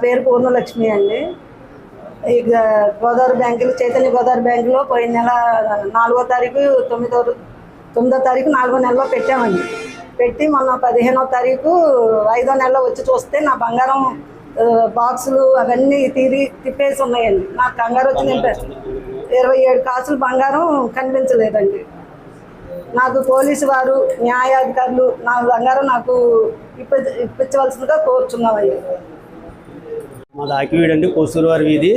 పేరు పూర్ణలక్ష్మి అండి. ఈ గోదావరి బ్యాంకులో చైతన్య గోదావరి బ్యాంకులో పోయిన నెల 4వ తారీఖు 9వ తారీఖు 4వ నెలలో పెట్టామండి. పెట్టి మొన్న 15వ తారీఖు 5వ నెలలో వచ్చి చూస్తే నా బంగారం బాక్సులు అవన్నీ తిప్పేసి ఉన్నాయండి. నాకు కంగారు వచ్చి నేను 27 కాసులు బంగారం కనిపించలేదండి. నాకు పోలీసు వారు న్యాయాధికారులు నా బంగారం నాకు ఇప్పించవలసిందిగా కోరుచున్నామండి. మాది ఆకివీడండి, కోసూరువారి వీధి.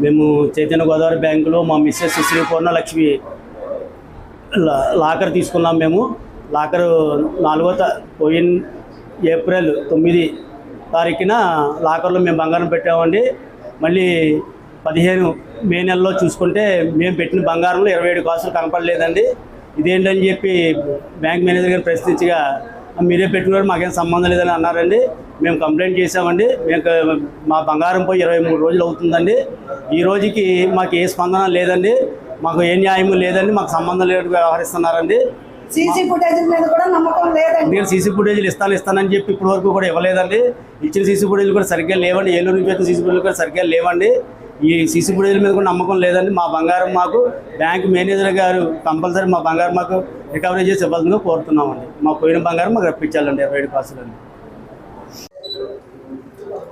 మేము చైతన్య గోదావరి బ్యాంకులో మా మిస్సెస్ శ్రీ పూర్ణలక్ష్మి లాకర్ తీసుకున్నాం. మేము లాకరు పోయిన ఏప్రిల్ 9 తారీఖున లాకర్లో మేము బంగారం పెట్టామండి. మళ్ళీ 15 మే నెలలో చూసుకుంటే మేము పెట్టిన బంగారంలో 27 కాసులు కనపడలేదండి. ఇదేంటని చెప్పి బ్యాంక్ మేనేజర్ గారు ప్రశ్నించగా మీరే పెట్టుకున్నారు, మాకేం సంబంధం లేదని అన్నారండి. మేము కంప్లైంట్ చేసామండి. మా బంగారం పోయి 23 రోజులు అవుతుందండి. ఈ రోజుకి మాకు ఏ స్పందన లేదండి, మాకు ఏ న్యాయము లేదండి, మాకు సంబంధం లేదని వ్యవహరిస్తున్నారండి. సీసీ ఫుటేజ్ మీద కూడా నమ్మకం లేదండి. నేను సీసీ ఫుటేజ్లు ఇస్తానని చెప్పి ఇప్పటి వరకు కూడా ఇవ్వలేదండి. ఇచ్చిన సీసీ ఫుటేజ్లు కూడా సరిగ్గా లేవండి. ఏలూరు నుంచి వచ్చిన సీసీ ఫుటేజ్లు కూడా సరిగ్గా లేవండి. ఈ సీసీ ఫుటేజ్ల మీద కూడా నమ్మకం లేదండి. మా బంగారం మాకు బ్యాంక్ మేనేజర్ గారు కంపల్సరీ మా బంగారం మాకు రికవరీ చేసి ఇవ్వాల్సిందిగా కోరుతున్నామండి. మా పోయిన బంగారం మాకు రప్పించాలండి 27 కాసులండి.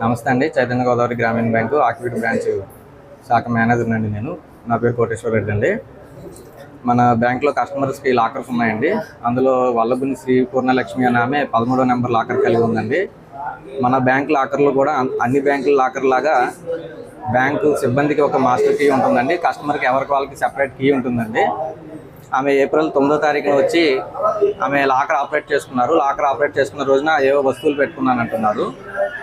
నమస్తే అండి. చైతన్య గోదావరి గ్రామీణ బ్యాంకు ఆకివీడు బ్రాంచ్ శాఖ మేనేజర్ అండి నేను. నా పేరు కోటేశ్వర రెడ్డి అండి. మన బ్యాంకులో కస్టమర్స్కి లాకర్స్ ఉన్నాయండి. అందులో వల్లభుని శ్రీ పూర్ణలక్ష్మి అనే ఆమె 13వ నెంబర్ లాకర్ కలిగి ఉందండి. మన బ్యాంక్ లాకర్లో కూడా అన్ని బ్యాంకుల లాకర్ లాగా బ్యాంకు సిబ్బందికి ఒక మాస్టర్ కీ ఉంటుందండి. కస్టమర్కి ఎవరికి వాళ్ళకి సెపరేట్ కీ ఉంటుందండి. ఆమె ఏప్రిల్ 9వ తారీఖున వచ్చి ఆమె లాకర్ ఆపరేట్ చేసుకున్నారు. లాకర్ ఆపరేట్ చేసుకున్న రోజున ఏవో వస్తువులు పెట్టుకున్నాను అంటున్నారు.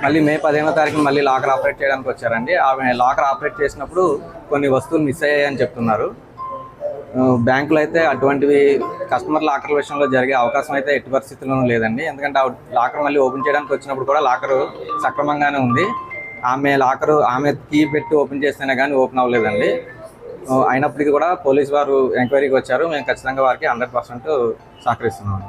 మళ్ళీ మే 15వ తారీఖున మళ్ళీ లాకర్ ఆపరేట్ చేయడానికి వచ్చారండి. ఆమె లాకర్ ఆపరేట్ చేసినప్పుడు కొన్ని వస్తువులు మిస్ అయ్యాయని చెప్తున్నారు. బ్యాంకులో అయితే అటువంటివి కస్టమర్ లాకర్ల విషయంలో జరిగే అవకాశం అయితే ఎట్టి పరిస్థితుల్లోనూ లేదండి. ఎందుకంటే లాకర్ మళ్ళీ ఓపెన్ చేయడానికి వచ్చినప్పుడు కూడా లాకరు సక్రమంగానే ఉంది. ఆమె కీ పెట్టి ఓపెన్ చేస్తేనే కానీ ఓపెన్ అవ్వలేదండి. అయినప్పటికీ కూడా పోలీసు వారు ఎంక్వైరీకి వచ్చారు. మేము ఖచ్చితంగా వారికి 100% సహకరిస్తున్నాము.